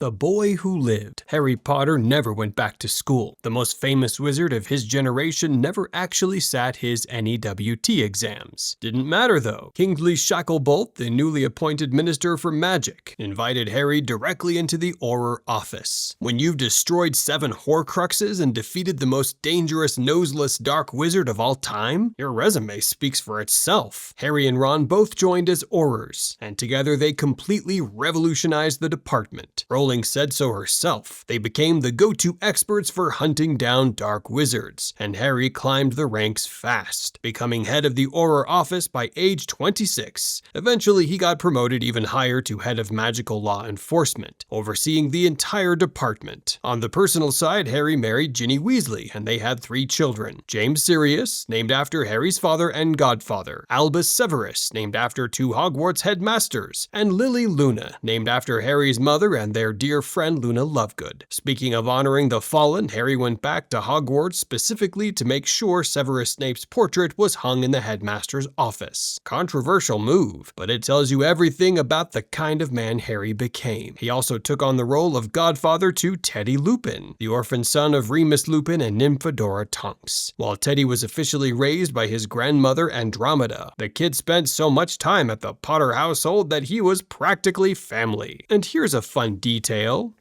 The Boy Who Lived. Harry Potter never went back to school. The most famous wizard of his generation never actually sat his NEWT exams. Didn't matter though. Kingsley Shacklebolt, the newly appointed Minister for Magic, invited Harry directly into the Auror office. When you've destroyed 7 Horcruxes and defeated the most dangerous noseless dark wizard of all time, your resume speaks for itself. Harry and Ron both joined as Aurors, and together they completely revolutionized the department. Rowling said so herself. They became the go-to experts for hunting down dark wizards, and Harry climbed the ranks fast, becoming head of the Auror office by age 26. Eventually, he got promoted even higher to head of magical law enforcement, overseeing the entire department. On the personal side, Harry married Ginny Weasley, and they had 3 children. James Sirius, named after Harry's father and godfather, Albus Severus, named after 2 Hogwarts headmasters, and Lily Luna, named after Harry's mother and their dear friend Luna Lovegood. Speaking of honoring the fallen, Harry went back to Hogwarts specifically to make sure Severus Snape's portrait was hung in the headmaster's office. Controversial move, but it tells you everything about the kind of man Harry became. He also took on the role of godfather to Teddy Lupin, the orphan son of Remus Lupin and Nymphadora Tonks. While Teddy was officially raised by his grandmother Andromeda, the kid spent so much time at the Potter household that he was practically family. And here's a fun detail.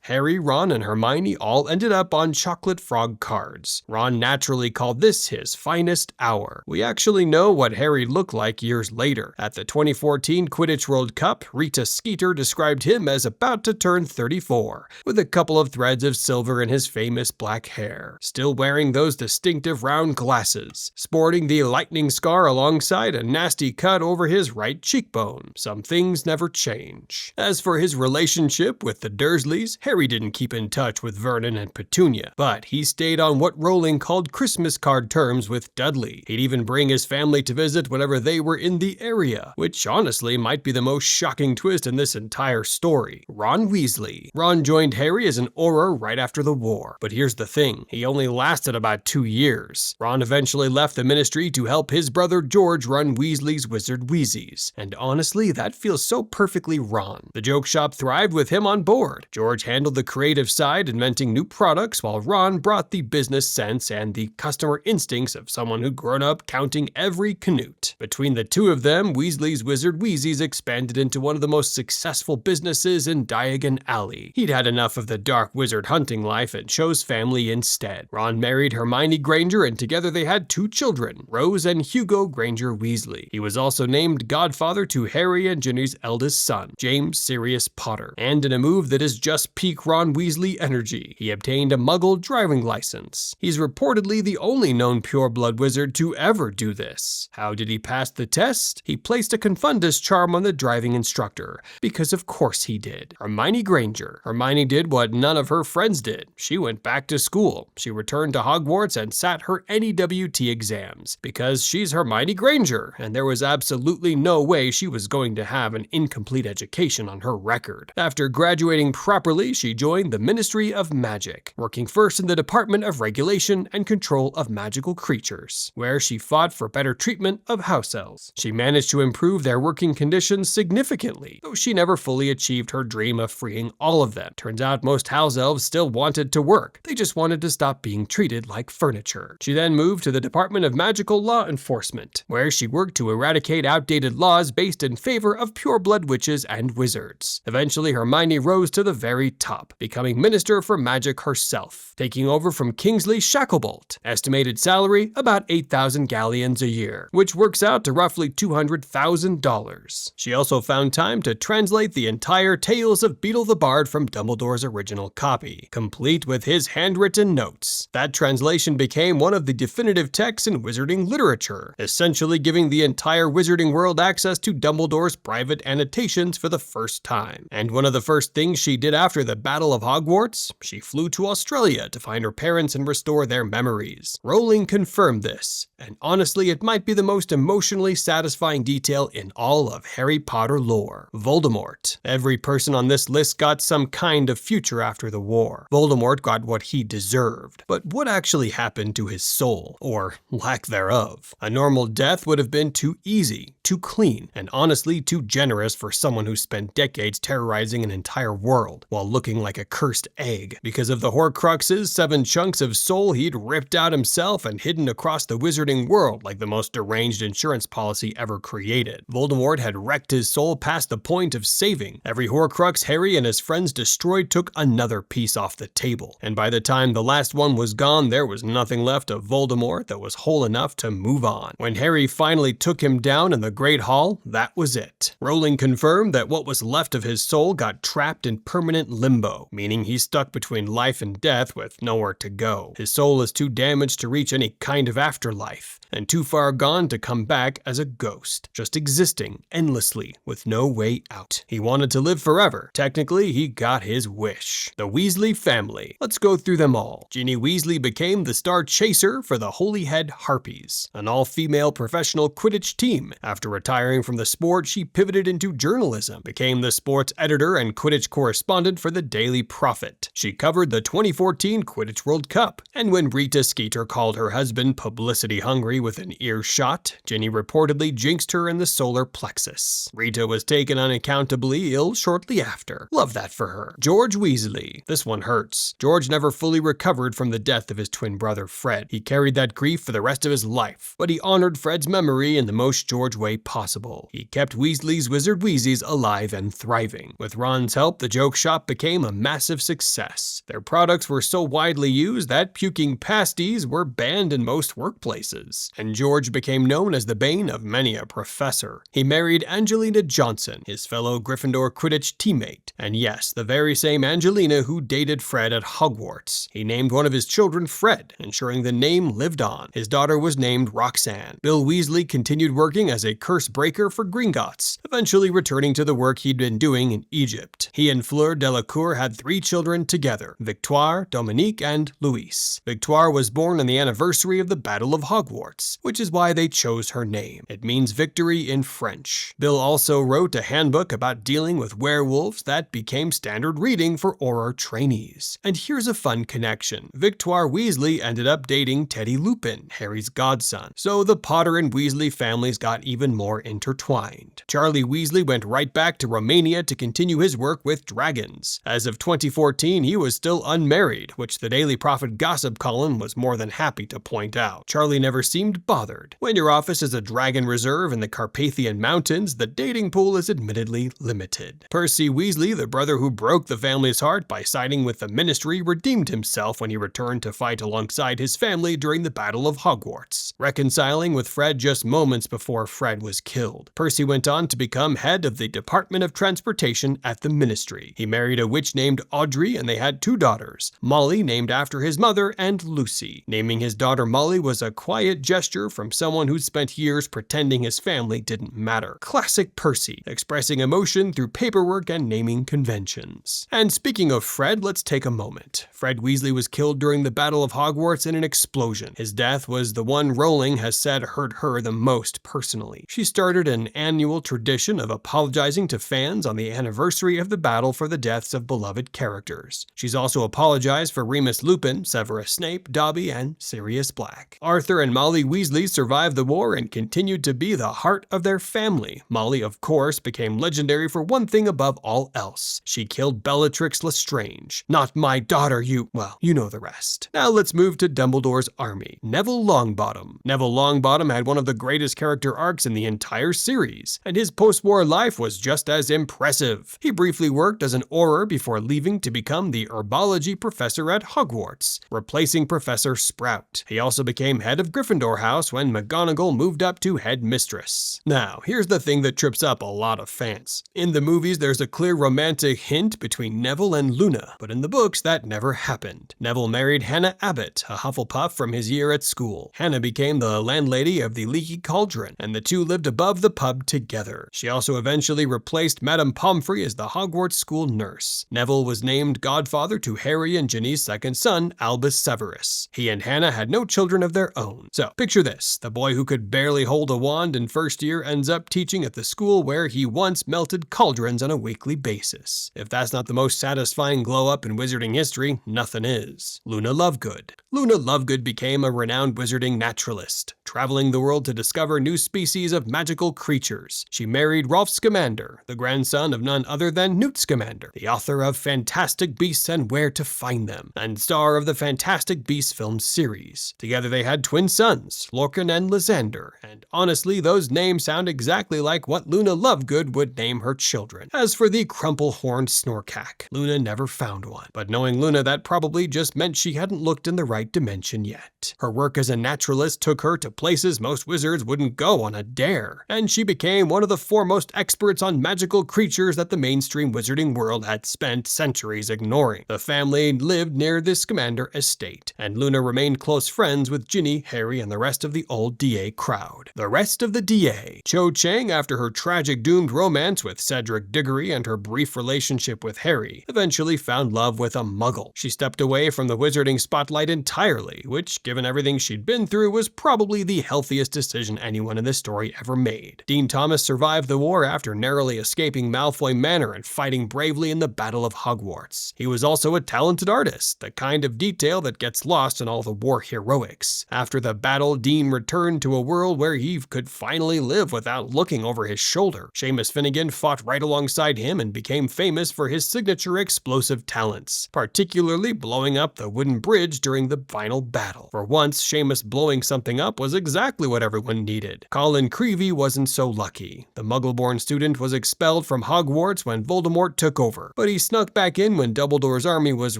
Harry, Ron, and Hermione all ended up on chocolate frog cards. Ron naturally called this his finest hour. We actually know what Harry looked like years later. At the 2014 Quidditch World Cup, Rita Skeeter described him as about to turn 34, with a couple of threads of silver in his famous black hair, still wearing those distinctive round glasses, sporting the lightning scar alongside a nasty cut over his right cheekbone. Some things never change. As for his relationship with the Dursleys, Harry didn't keep in touch with Vernon and Petunia, but he stayed on what Rowling called Christmas card terms with Dudley. He'd even bring his family to visit whenever they were in the area, which honestly might be the most shocking twist in this entire story. Ron Weasley. Ron joined Harry as an Auror right after the war, but here's the thing, he only lasted about 2 years. Ron eventually left the ministry to help his brother George run Weasley's Wizard Wheezies, and honestly, that feels so perfectly Ron. The joke shop thrived with him on board. George handled the creative side, inventing new products, while Ron brought the business sense and the customer instincts of someone who'd grown up counting every canute. Between the two of them, Weasley's Wizard Wheezies expanded into one of the most successful businesses in Diagon Alley. He'd had enough of the dark wizard hunting life and chose family instead. Ron married Hermione Granger, and together they had 2 children, Rose and Hugo Granger Weasley. He was also named godfather to Harry and Ginny's eldest son, James Sirius Potter. And in a move that is just peak Ron Weasley energy, he obtained a Muggle driving license. He's reportedly the only known pure-blood wizard to ever do this. How did he pass the test? He placed a Confundus charm on the driving instructor, because of course he did. Hermione Granger. Hermione did what none of her friends did. She went back to school. She returned to Hogwarts and sat her NEWT exams, because she's Hermione Granger, and there was absolutely no way she was going to have an incomplete education on her record. After graduating properly, she joined the Ministry of Magic, working first in the Department of Regulation and Control of Magical Creatures, where she fought for better treatment of house elves. She managed to improve their working conditions significantly, though she never fully achieved her dream of freeing all of them. Turns out most house elves still wanted to work, they just wanted to stop being treated like furniture. She then moved to the Department of Magical Law Enforcement, where she worked to eradicate outdated laws based in favor of pure-blood witches and wizards. Eventually, Hermione rose to the very top, becoming Minister for Magic herself, taking over from Kingsley Shacklebolt. Estimated salary, about 8,000 galleons a year, which works out to roughly $200,000. She also found time to translate the entire Tales of Beedle the Bard from Dumbledore's original copy, complete with his handwritten notes. That translation became one of the definitive texts in wizarding literature, essentially giving the entire wizarding world access to Dumbledore's private annotations for the first time. And one of the first things she did after the Battle of Hogwarts, she flew to Australia to find her parents and restore their memories. Rowling confirmed this, and honestly it might be the most emotionally satisfying detail in all of Harry Potter lore. Voldemort. Every person on this list got some kind of future after the war. Voldemort got what he deserved, but what actually happened to his soul, or lack thereof? A normal death would have been too easy, too clean, and honestly too generous for someone who spent decades terrorizing an entire world. world, while looking like a cursed egg. Because of the Horcruxes, 7 chunks of soul he'd ripped out himself and hidden across the wizarding world like the most deranged insurance policy ever created. Voldemort had wrecked his soul past the point of saving. Every Horcrux Harry and his friends destroyed took another piece off the table, and by the time the last one was gone, there was nothing left of Voldemort that was whole enough to move on. When Harry finally took him down in the Great Hall, that was it. Rowling confirmed that what was left of his soul got trapped in permanent limbo, meaning he's stuck between life and death with nowhere to go. His soul is too damaged to reach any kind of afterlife, and too far gone to come back as a ghost, just existing endlessly with no way out. He wanted to live forever. Technically, he got his wish. The Weasley family. Let's go through them all. Ginny Weasley became the star chaser for the Holyhead Harpies, an all-female professional Quidditch team. After retiring from the sport, she pivoted into journalism, became the sports editor and Quidditch correspondent for the Daily Prophet. She covered the 2014 Quidditch World Cup, and when Rita Skeeter called her husband publicity-hungry with an earshot, Ginny reportedly jinxed her in the solar plexus. Rita was taken unaccountably ill shortly after. Love that for her. George Weasley. This one hurts. George never fully recovered from the death of his twin brother Fred. He carried that grief for the rest of his life, but he honored Fred's memory in the most George way possible. He kept Weasley's Wizard Wheezies alive and thriving. With Ron's help, the joke shop became a massive success. Their products were so widely used that puking pasties were banned in most workplaces, and George became known as the bane of many a professor. He married Angelina Johnson, his fellow Gryffindor Quidditch teammate, and yes, the very same Angelina who dated Fred at Hogwarts. He named one of his children Fred, ensuring the name lived on. His daughter was named Roxanne. Bill Weasley continued working as a curse breaker for Gringotts, eventually returning to the work he'd been doing in Egypt. He and Fleur Delacour had 3 children together, Victoire, Dominique, and Louise. Victoire was born on the anniversary of the Battle of Hogwarts, which is why they chose her name. It means victory in French. Bill also wrote a handbook about dealing with werewolves that became standard reading for Auror trainees. And here's a fun connection. Victoire Weasley ended up dating Teddy Lupin, Harry's godson, so the Potter and Weasley families got even more intertwined. Charlie Weasley went right back to Romania to continue his work with dragons. As of 2014, he was still unmarried, which the Daily Prophet gossip column was more than happy to point out. Charlie never seemed bothered. When your office is a dragon reserve in the Carpathian Mountains, the dating pool is admittedly limited. Percy Weasley, the brother who broke the family's heart by siding with the Ministry, redeemed himself when he returned to fight alongside his family during the Battle of Hogwarts, reconciling with Fred just moments before Fred was killed. Percy went on to become head of the Department of Transportation at the Ministry. He married a witch named Audrey, and they had 2 daughters, Molly, named after his mother, and Lucy. Naming his daughter Molly was a quiet gesture from someone who'd spent years pretending his family didn't matter. Classic Percy, expressing emotion through paperwork and naming conventions. And speaking of Fred, let's take a moment. Fred Weasley was killed during the Battle of Hogwarts in an explosion. His death was the one Rowling has said hurt her the most personally. She started an annual tradition of apologizing to fans on the anniversary of the battle for the deaths of beloved characters. She's also apologized for Remus Lupin, Severus Snape, Dobby, and Sirius Black. Arthur and Molly Weasley survived the war and continued to be the heart of their family. Molly, of course, became legendary for one thing above all else. She killed Bellatrix Lestrange. Not my daughter, well, you know the rest. Now let's move to Dumbledore's army. Neville Longbottom. Neville Longbottom had one of the greatest character arcs in the entire series, and his post-war life was just as impressive. He briefly worked as an Auror before leaving to become the herbology professor at Hogwarts, replacing Professor Sprout. He also became head of Gryffindor House when McGonagall moved up to headmistress. Now, here's the thing that trips up a lot of fans. In the movies, there's a clear romantic hint between Neville and Luna, but in the books, that never happened. Neville married Hannah Abbott, a Hufflepuff from his year at school. Hannah became the landlady of the Leaky Cauldron, and the two lived above the pub together. She also eventually replaced Madame Pomfrey as the Hogwarts school nurse. Neville was named godfather to Harry and Ginny's second son, Albus Severus. He and Hannah had no children of their own. So, Picture this, the boy who could barely hold a wand in first year ends up teaching at the school where he once melted cauldrons on a weekly basis. If that's not the most satisfying glow-up in wizarding history, nothing is. Luna Lovegood. Luna Lovegood became a renowned wizarding naturalist, traveling the world to discover new species of magical creatures. She married Rolf Scamander, the grandson of none other than Newt Scamander, the author of Fantastic Beasts and Where to Find Them, and star of the Fantastic Beasts film series. Together they had twin sons, Lorcan and Lysander, and honestly, those names sound exactly like what Luna Lovegood would name her children. As for the crumple-horned Snorkack, Luna never found one, but knowing Luna, that probably just meant she hadn't looked in the right dimension yet. Her work as a naturalist took her to places most wizards wouldn't go on a dare, and she became one of the foremost experts on magical creatures that the mainstream wizarding world had spent centuries ignoring. The family lived near the Scamander estate, and Luna remained close friends with Ginny, Harry, and the rest of the old D.A. crowd. The rest of the D.A. Cho Chang, after her tragic doomed romance with Cedric Diggory and her brief relationship with Harry, eventually found love with a muggle. She stepped away from the wizarding spotlight entirely, which, given everything she'd been through, was probably the healthiest decision anyone in this story ever made. Dean Thomas survived the war after narrowly escaping Malfoy Manor and fighting bravely in the Battle of Hogwarts. He was also a talented artist, the kind of detail that gets lost in all the war heroics. After the battle, Dean returned to a world where he could finally live without looking over his shoulder. Seamus Finnegan fought right alongside him and became famous for his signature explosive talents, particularly blowing up the wooden bridge during the final battle. For once, Seamus blowing something up was exactly what everyone needed. Colin Creevey wasn't so lucky. The Muggle-born student was expelled from Hogwarts when Voldemort took over, but he snuck back in when Dumbledore's army was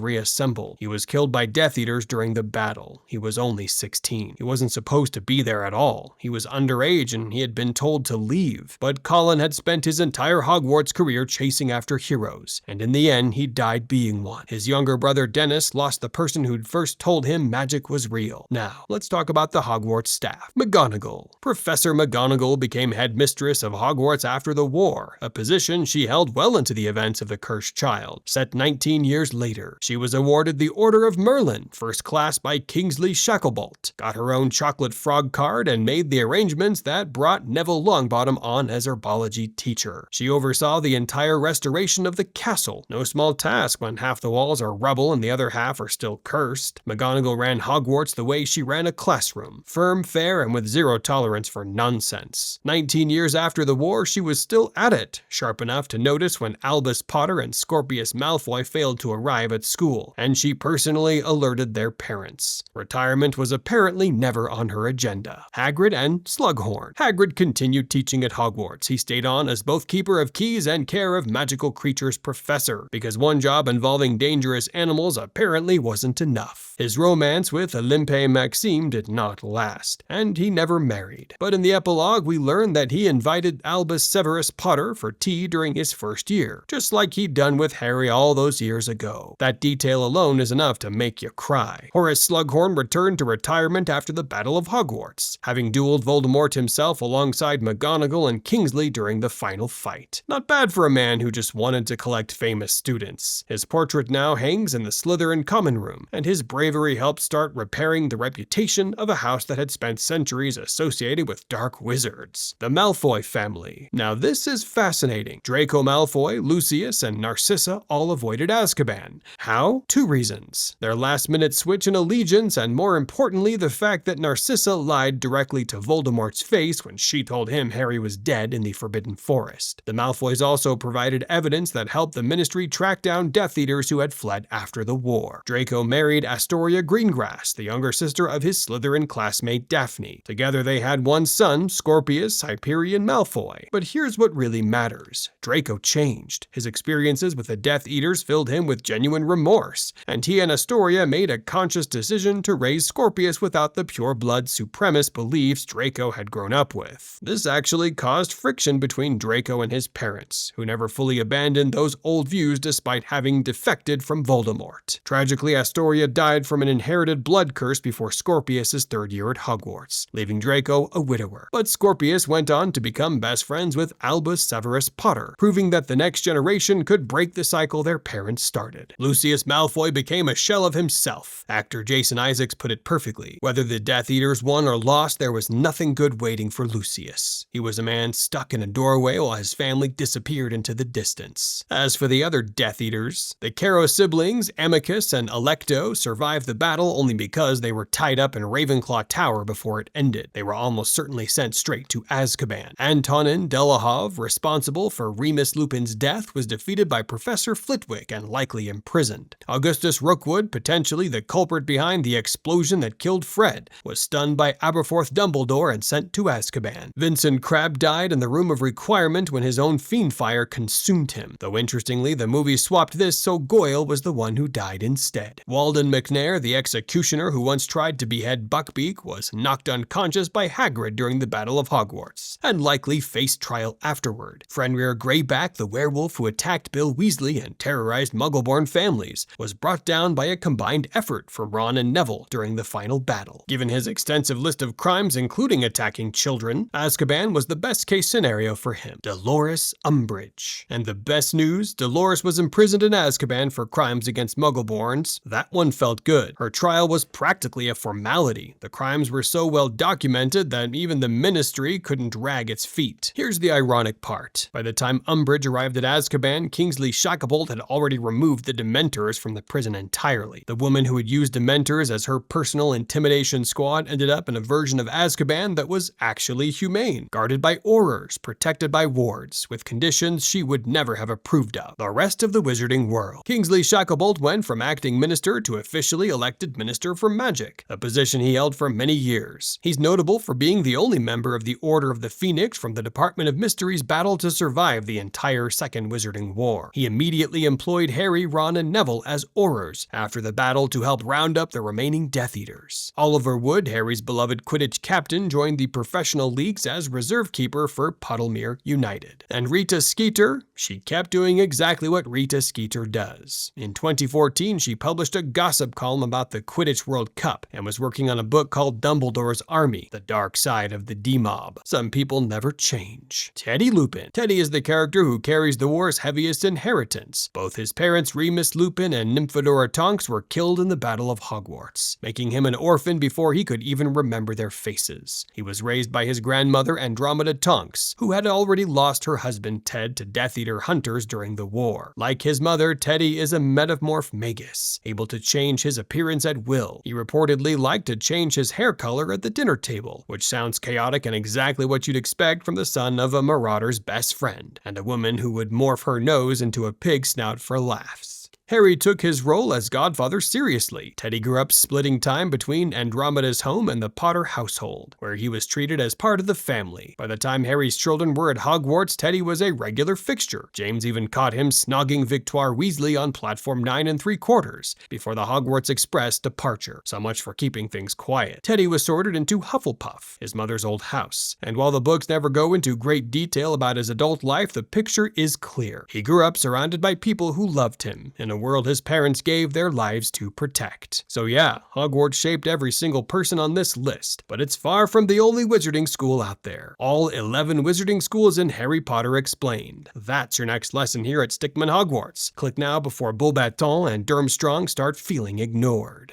reassembled. He was killed by Death Eaters during the battle. He was only 16. He wasn't supposed to be there at all. He was underage and he had been told to leave. But Colin had spent his entire Hogwarts career chasing after heroes, and in the end he died being one. His younger brother Dennis lost the person who'd first told him magic was real. Now, let's talk about the Hogwarts staff. McGonagall. Professor McGonagall became headmistress of Hogwarts after the war, a position she held well into the events of the Cursed Child. Set 19 years later, she was awarded the Order of Merlin, first class by Kingsley Shacklebolt, got her own chocolate frog card, and made the arrangements that brought Neville Longbottom on as herbology teacher. She oversaw the entire restoration of the castle, no small task when half the walls are rubble and the other half are still cursed. McGonagall ran Hogwarts the way she ran a classroom, firm, fair, and with zero tolerance for nonsense. 19 years after the war, she was still at it, sharp enough to notice when Albus Potter and Scorpius Malfoy failed to arrive at school, and she personally alerted their parents. Retirement was apparently never on her agenda. Hagrid and Slughorn. Hagrid continued teaching at Hogwarts. He stayed on as both keeper of keys and care of magical creatures professor, because one job involving dangerous animals apparently wasn't enough. His romance with Olympe Maxime did not last, and he never married. But in the epilogue, we learn that he invited Albus Severus Potter for tea during his first year, just like he'd done with Harry all those years ago. That detail alone is enough to make you cry. Horace Slughorn returned to retirement after the Battle of Hogwarts, having dueled Voldemort himself alongside McGonagall and Kingsley during the final fight. Not bad for a man who just wanted to collect famous students. His portrait now hangs in the Slytherin common room, and his bravery helped start repairing the reputation of a house that had spent centuries associated with dark wizards. The Malfoy family. Now this is fascinating. Draco Malfoy, Lucius, and Narcissa all avoided Azkaban. How? Two reasons. Their last-minute switch in allegiance, and more importantly, the fact that Narcissa lied directly to Voldemort's face when she told him Harry was dead in the Forbidden Forest. The Malfoys also provided evidence that helped the Ministry track down Death Eaters who had fled after the war. Draco married Astoria Greengrass, the younger sister of his Slytherin classmate Daphne. Together they had one son, Scorpius Hyperion Malfoy. But here's what really matters. Draco changed. His experiences with the Death Eaters filled him with genuine remorse, and he and Astoria made a conscious decision to raise Scorpius without the pure-blood supremacist beliefs Draco had grown up with. This actually caused friction between Draco and his parents, who never fully abandoned those old views despite having defected from Voldemort. Tragically, Astoria died from an inherited blood curse before Scorpius' third year at Hogwarts, leaving Draco a widower. But Scorpius went on to become best friends with Albus Severus Potter, proving that the next generation could break the cycle their parents started. Lucius Malfoy became a shell of himself. Actor Jason Isaacs put it perfectly. Whether the Death Death Eaters won or lost, there was nothing good waiting for Lucius. He was a man stuck in a doorway while his family disappeared into the distance. As for the other Death Eaters, the Caro siblings, Amicus and Alecto, survived the battle only because they were tied up in Ravenclaw Tower before it ended. They were almost certainly sent straight to Azkaban. Antonin Delahove, responsible for Remus Lupin's death, was defeated by Professor Flitwick and likely imprisoned. Augustus Rookwood, potentially the culprit behind the explosion that killed Fred, was stunned by Aberforth Dumbledore and sent to Azkaban. Vincent Crabbe died in the Room of Requirement when his own fiend fire consumed him, though interestingly the movie swapped this so Goyle was the one who died instead. Walden McNair, the executioner who once tried to behead Buckbeak, was knocked unconscious by Hagrid during the Battle of Hogwarts, and likely faced trial afterward. Fenrir Greyback, the werewolf who attacked Bill Weasley and terrorized Muggle-born families, was brought down by a combined effort from Ron and Neville during the final battle. Given his extensive list of crimes including attacking children, Azkaban was the best-case scenario for him. Dolores Umbridge. And the best news, Dolores was imprisoned in Azkaban for crimes against Muggle-borns. That one felt good. Her trial was practically a formality. The crimes were so well documented that even the Ministry couldn't drag its feet. Here's the ironic part. By the time Umbridge arrived at Azkaban, Kingsley Shacklebolt had already removed the Dementors from the prison entirely. The woman who had used Dementors as her personal intimidation squad ended up in a version of Azkaban that was actually humane, guarded by Aurors, protected by wards, with conditions she would never have approved of. The rest of the wizarding world. Kingsley Shacklebolt went from acting minister to officially elected Minister for Magic, a position he held for many years. He's notable for being the only member of the Order of the Phoenix from the Department of Mysteries battle to survive the entire Second Wizarding War. He immediately employed Harry, Ron, and Neville as Aurors after the battle to help round up the remaining Death Eaters. Oliver Wood, Harry's beloved Quidditch captain, joined the professional leagues as reserve keeper for Puddlemere United. And Rita Skeeter, she kept doing exactly what Rita Skeeter does. In 2014, she published a gossip column about the Quidditch World Cup and was working on a book called Dumbledore's Army, The Dark Side of the D-Mob. Some people never change. Teddy Lupin. Teddy is the character who carries the war's heaviest inheritance. Both his parents, Remus Lupin and Nymphadora Tonks, were killed in the Battle of Hogwarts, making him an orphan before he could even remember their faces. He was raised by his grandmother, Andromeda Tonks, who had already lost her husband Ted to Death Eater hunters during the war. Like his mother, Teddy is a metamorph magus, able to change his appearance at will. He reportedly liked to change his hair color at the dinner table, which sounds chaotic and exactly what you'd expect from the son of a marauder's best friend, and a woman who would morph her nose into a pig snout for laughs. Harry took his role as godfather seriously. Teddy grew up splitting time between Andromeda's home and the Potter household, where he was treated as part of the family. By the time Harry's children were at Hogwarts, Teddy was a regular fixture. James even caught him snogging Victoire Weasley on platform 9 3/4 before the Hogwarts Express departure. So much for keeping things quiet. Teddy was sorted into Hufflepuff, his mother's old house. And while the books never go into great detail about his adult life, the picture is clear. He grew up surrounded by people who loved him, in a world his parents gave their lives to protect. So yeah, Hogwarts shaped every single person on this list, but it's far from the only wizarding school out there. All 11 wizarding schools in Harry Potter Explained. That's your next lesson here at Stickman Hogwarts. Click now before Beauxbaton and Durmstrang start feeling ignored.